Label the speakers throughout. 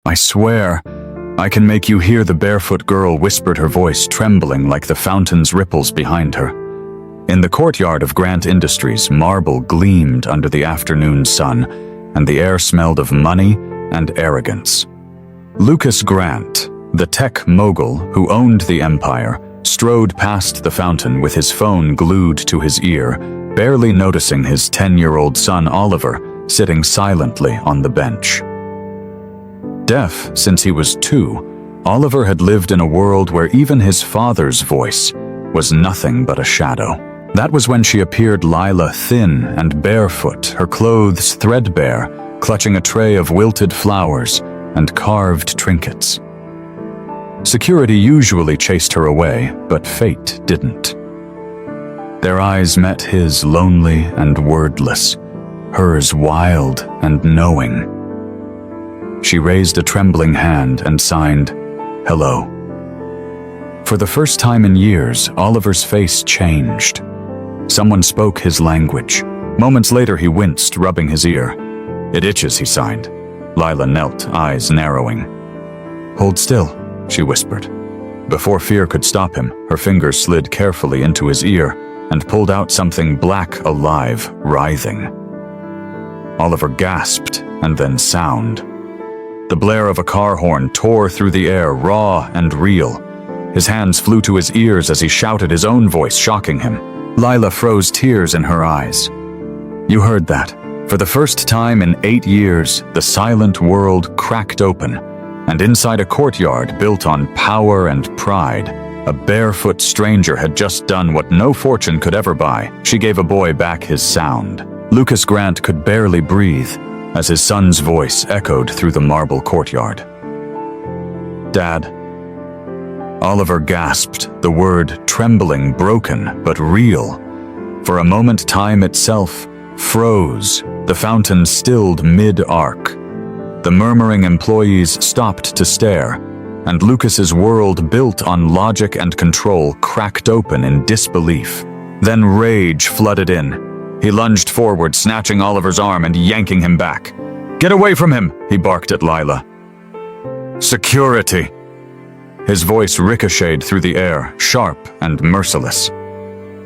Speaker 1: I swear, I can make you hear," the barefoot girl whispered, her voice trembling like the fountain's ripples behind her. In the courtyard of Grant Industries, marble gleamed under the afternoon sun, and the air smelled of money and arrogance. Lucas Grant, the tech mogul who owned the empire, strode past the fountain with his phone glued to his ear, barely noticing his 10-year-old son Oliver sitting silently on the bench. Deaf since he was 2, Oliver had lived in a world where even his father's voice was nothing but a shadow. That was when she appeared, Lila, thin and barefoot, her clothes threadbare, clutching a tray of wilted flowers and carved trinkets. Security usually chased her away, but fate didn't. Their eyes met his, lonely and wordless, hers wild and knowing. She raised a trembling hand and signed, "Hello." For the first time in years, Oliver's face changed. Someone spoke his language. Moments later, he winced, rubbing his ear. "It itches," he signed. Lila knelt, eyes narrowing. "Hold still," she whispered. Before fear could stop him, her fingers slid carefully into his ear and pulled out something black, alive, writhing. Oliver gasped, and then sound. The blare of a car horn tore through the air, raw and real. His hands flew to his ears as he shouted, his own voice shocking him. Lila froze, tears in her eyes. "You heard that. For the first time in 8 years, the silent world cracked open, and inside a courtyard built on power and pride, a barefoot stranger had just done what no fortune could ever buy. She gave a boy back his sound." Lucas Grant could barely breathe as his son's voice echoed through the marble courtyard. "Dad." Oliver gasped, the word trembling, broken, but real. For a moment, time itself froze, the fountain stilled mid-arc. The murmuring employees stopped to stare, and Lucas's world, built on logic and control, cracked open in disbelief. Then rage flooded in. He lunged forward, snatching Oliver's arm and yanking him back. "Get away from him!" he barked at Lila. "Security!" His voice ricocheted through the air, sharp and merciless.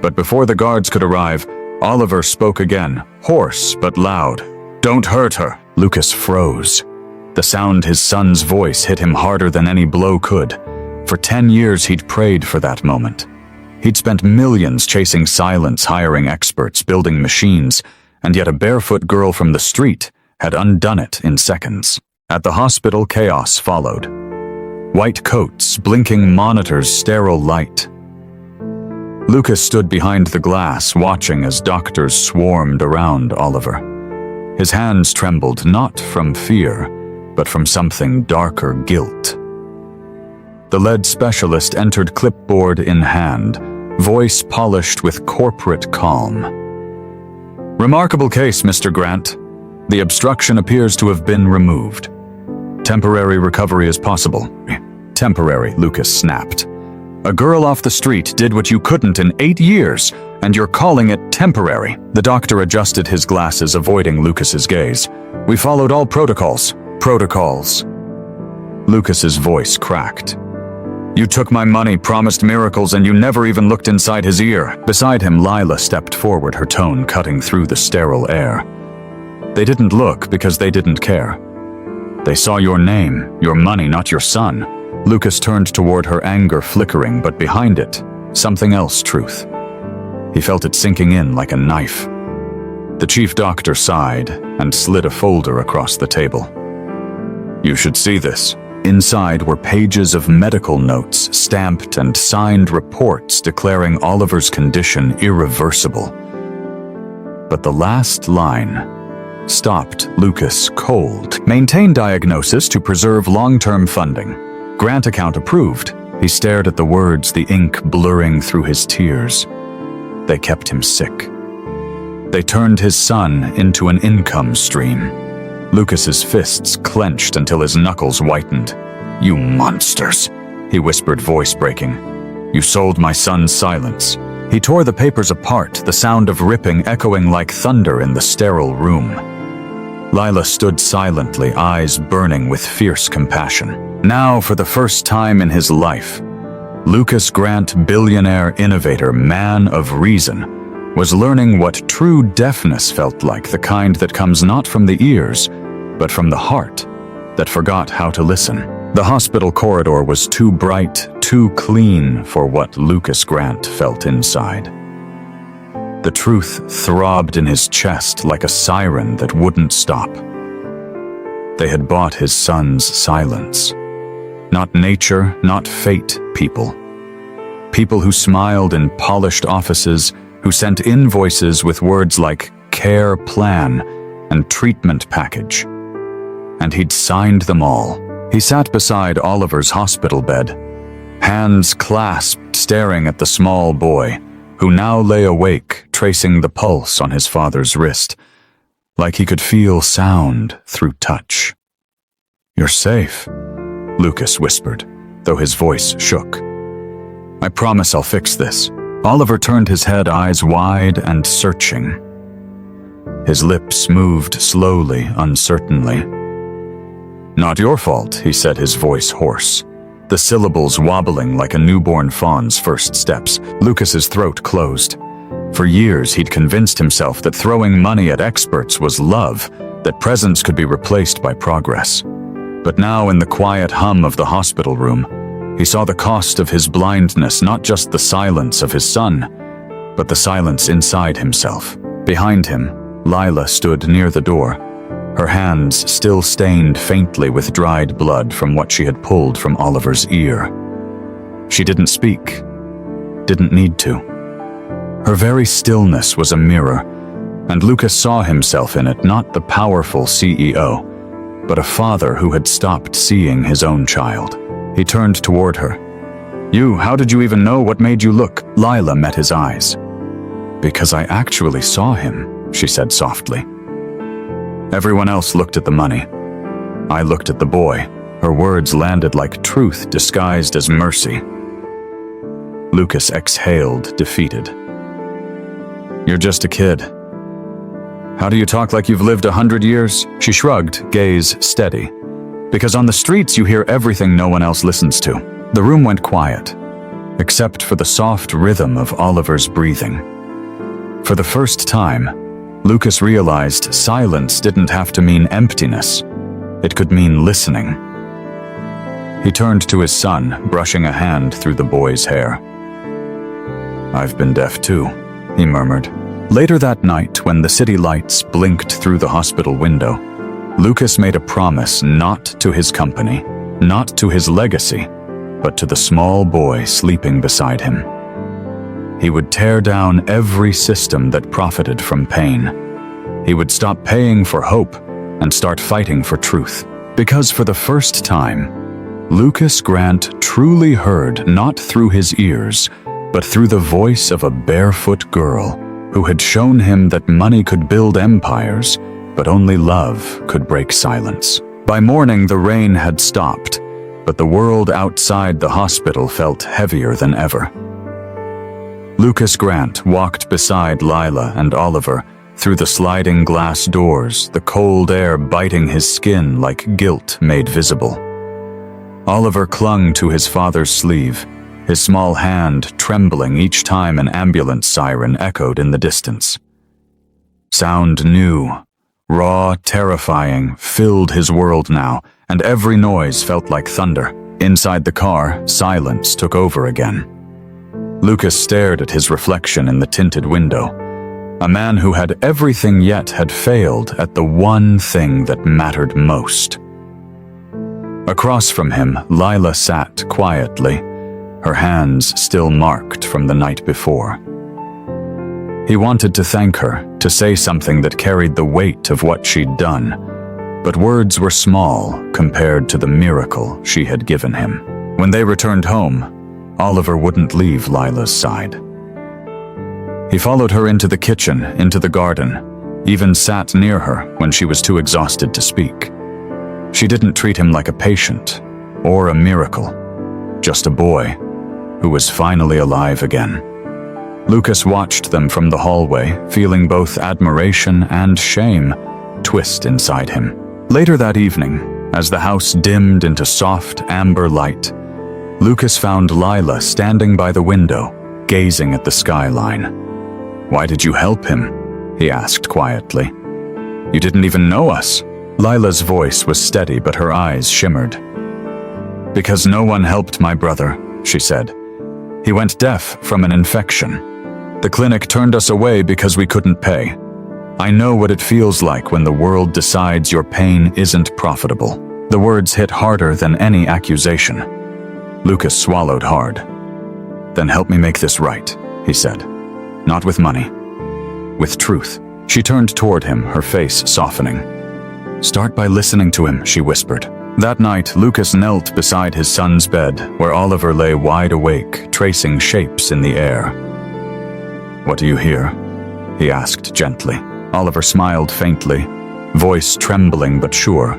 Speaker 1: But before the guards could arrive, Oliver spoke again, hoarse but loud. "Don't hurt her!" Lucas froze. The sound his son's voice hit him harder than any blow could. For 10 years he'd prayed for that moment. He'd spent millions chasing silence, hiring experts, building machines, and yet a barefoot girl from the street had undone it in seconds. At the hospital, chaos followed. White coats, blinking monitors, sterile light. Lucas stood behind the glass, watching as doctors swarmed around Oliver. His hands trembled, not from fear, but from something darker, guilt. The lead specialist entered, clipboard in hand, voice polished with corporate calm. "Remarkable case, Mr. Grant. The obstruction appears to have been removed. Temporary recovery is possible." "Temporary," Lucas snapped. "A girl off the street did what you couldn't in 8 years, and you're calling it temporary." The doctor adjusted his glasses, avoiding Lucas's gaze. "We followed all protocols." "Protocols." Lucas's voice cracked. "You took my money, promised miracles, and you never even looked inside his ear." Beside him, Lila stepped forward, her tone cutting through the sterile air. "They didn't look because they didn't care. They saw your name, your money, not your son." Lucas turned toward her, anger flickering, but behind it, something else, truth. He felt it sinking in like a knife. The chief doctor sighed and slid a folder across the table. "You should see this." Inside were pages of medical notes, stamped and signed reports declaring Oliver's condition irreversible. But the last line stopped Lucas cold. "Maintain diagnosis to preserve long-term funding. Grant account approved." He stared at the words, the ink blurring through his tears. They kept him sick. They turned his son into an income stream. Lucas's fists clenched until his knuckles whitened. "You monsters," he whispered, voice breaking. "You sold my son's silence." He tore the papers apart, the sound of ripping echoing like thunder in the sterile room. Lila stood silently, eyes burning with fierce compassion. Now, for the first time in his life, Lucas Grant, billionaire, innovator, man of reason, was learning what true deafness felt like, the kind that comes not from the ears, but from the heart that forgot how to listen. The hospital corridor was too bright, too clean for what Lucas Grant felt inside. The truth throbbed in his chest like a siren that wouldn't stop. They had bought his son's silence. Not nature, not fate people. People who smiled in polished offices, who sent invoices with words like care plan and treatment package. And he'd signed them all. He sat beside Oliver's hospital bed, hands clasped, staring at the small boy, who now lay awake, tracing the pulse on his father's wrist, like he could feel sound through touch. "You're safe," Lucas whispered, though his voice shook. "I promise I'll fix this." Oliver turned his head, eyes wide and searching. His lips moved slowly, uncertainly. "Not your fault," he said, his voice hoarse, the syllables wobbling like a newborn fawn's first steps. Lucas's throat closed. For years, he'd convinced himself that throwing money at experts was love, that presence could be replaced by progress. But now, in the quiet hum of the hospital room, he saw the cost of his blindness, not just the silence of his son, but the silence inside himself. Behind him, Lila stood near the door, her hands still stained faintly with dried blood from what she had pulled from Oliver's ear. She didn't speak, didn't need to. Her very stillness was a mirror, and Lucas saw himself in it, not the powerful CEO, but a father who had stopped seeing his own child. He turned toward her. How did you even know? What made you look?" Lila met his eyes. "Because I actually saw him," she said softly. "Everyone else looked at the money. I looked at the boy." Her words landed like truth disguised as mercy. Lucas exhaled, defeated. "You're just a kid. How do you talk like you've lived 100 years? She shrugged, gaze steady. "Because on the streets you hear everything no one else listens to." The room went quiet, except for the soft rhythm of Oliver's breathing. For the first time, Lucas realized silence didn't have to mean emptiness. It could mean listening. He turned to his son, brushing a hand through the boy's hair. "I've been deaf too," he murmured. Later that night, when the city lights blinked through the hospital window, Lucas made a promise not to his company, not to his legacy, but to the small boy sleeping beside him. He would tear down every system that profited from pain. He would stop paying for hope and start fighting for truth. Because for the first time, Lucas Grant truly heard not through his ears, but through the voice of a barefoot girl who had shown him that money could build empires, but only love could break silence. By morning, the rain had stopped, but the world outside the hospital felt heavier than ever. Lucas Grant walked beside Lila and Oliver through the sliding glass doors, the cold air biting his skin like guilt made visible. Oliver clung to his father's sleeve, his small hand trembling each time an ambulance siren echoed in the distance. Sound new, raw, terrifying, filled his world now, and every noise felt like thunder. Inside the car, silence took over again. Lucas stared at his reflection in the tinted window. A man who had everything yet had failed at the one thing that mattered most. Across from him, Lila sat quietly, her hands still marked from the night before. He wanted to thank her, to say something that carried the weight of what she'd done, but words were small compared to the miracle she had given him. When they returned home, Oliver wouldn't leave Lila's side. He followed her into the kitchen, into the garden, even sat near her when she was too exhausted to speak. She didn't treat him like a patient or a miracle, just a boy who was finally alive again. Lucas watched them from the hallway, feeling both admiration and shame, twist inside him. Later that evening, as the house dimmed into soft amber light, Lucas found Lila standing by the window, gazing at the skyline. "Why did you help him?" he asked quietly. "You didn't even know us." Lila's voice was steady, but her eyes shimmered. "Because no one helped my brother," she said. "He went deaf from an infection. The clinic turned us away because we couldn't pay. I know what it feels like when the world decides your pain isn't profitable." The words hit harder than any accusation. Lucas swallowed hard. "Then help me make this right," he said. "Not with money. With truth." She turned toward him, her face softening. "Start by listening to him," she whispered. That night, Lucas knelt beside his son's bed, where Oliver lay wide awake, tracing shapes in the air. "What do you hear?" he asked gently. Oliver smiled faintly, voice trembling but sure.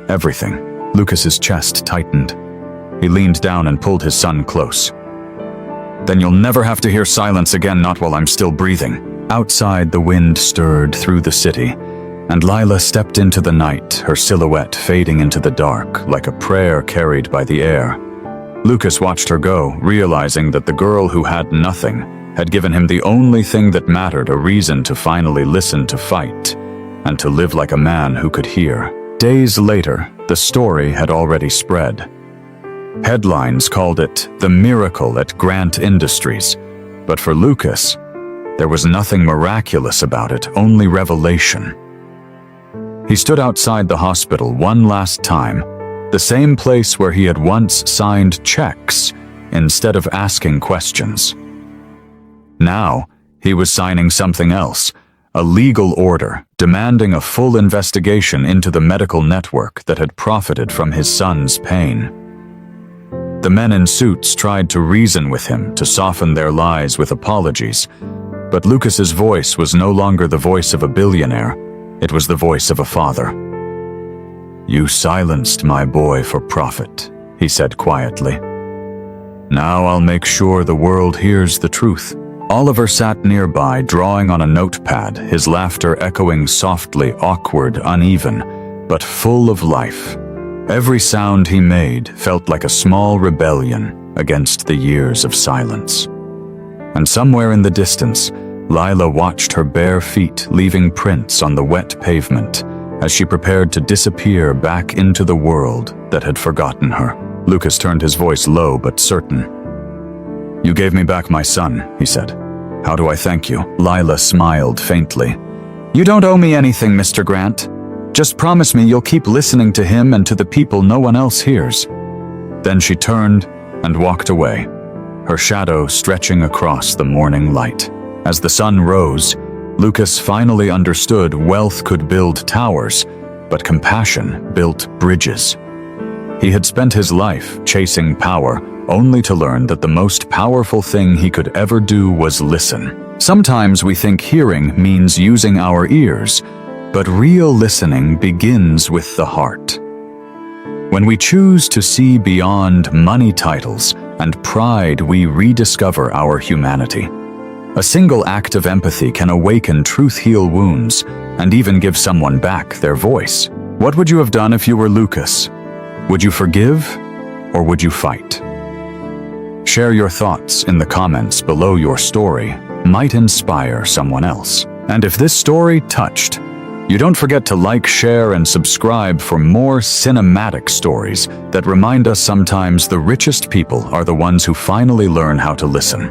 Speaker 1: "Everything." Lucas's chest tightened. He leaned down and pulled his son close. "Then you'll never have to hear silence again, not while I'm still breathing." Outside, the wind stirred through the city, and Lila stepped into the night, her silhouette fading into the dark like a prayer carried by the air. Lucas watched her go, realizing that the girl who had nothing had given him the only thing that mattered, a reason to finally listen, to fight, and to live like a man who could hear. Days later, the story had already spread. Headlines called it the miracle at Grant Industries, but for Lucas, there was nothing miraculous about it, only revelation. He stood outside the hospital one last time, the same place where he had once signed checks instead of asking questions. Now, he was signing something else, a legal order demanding a full investigation into the medical network that had profited from his son's pain. The men in suits tried to reason with him, to soften their lies with apologies, but Lucas's voice was no longer the voice of a billionaire, it was the voice of a father. "You silenced my boy for profit," he said quietly. "Now I'll make sure the world hears the truth." Oliver sat nearby, drawing on a notepad, his laughter echoing softly, awkward, uneven, but full of life. Every sound he made felt like a small rebellion against the years of silence. And somewhere in the distance, Lila watched her bare feet leaving prints on the wet pavement as she prepared to disappear back into the world that had forgotten her. Lucas turned his voice low but certain. "You gave me back my son," he said. "How do I thank you?" Lila smiled faintly. "You don't owe me anything, Mr. Grant. Just promise me you'll keep listening to him and to the people no one else hears." Then she turned and walked away, her shadow stretching across the morning light. As the sun rose, Lucas finally understood wealth could build towers, but compassion built bridges. He had spent his life chasing power, only to learn that the most powerful thing he could ever do was listen. Sometimes we think hearing means using our ears, but real listening begins with the heart. When we choose to see beyond money, titles, and pride, we rediscover our humanity. A single act of empathy can awaken truth, heal wounds, and even give someone back their voice. What would you have done if you were Lucas? Would you forgive, or would you fight? Share your thoughts in the comments below. Your story might inspire someone else. And if this story touched, you don't forget to like, share, and subscribe for more cinematic stories that remind us sometimes the richest people are the ones who finally learn how to listen.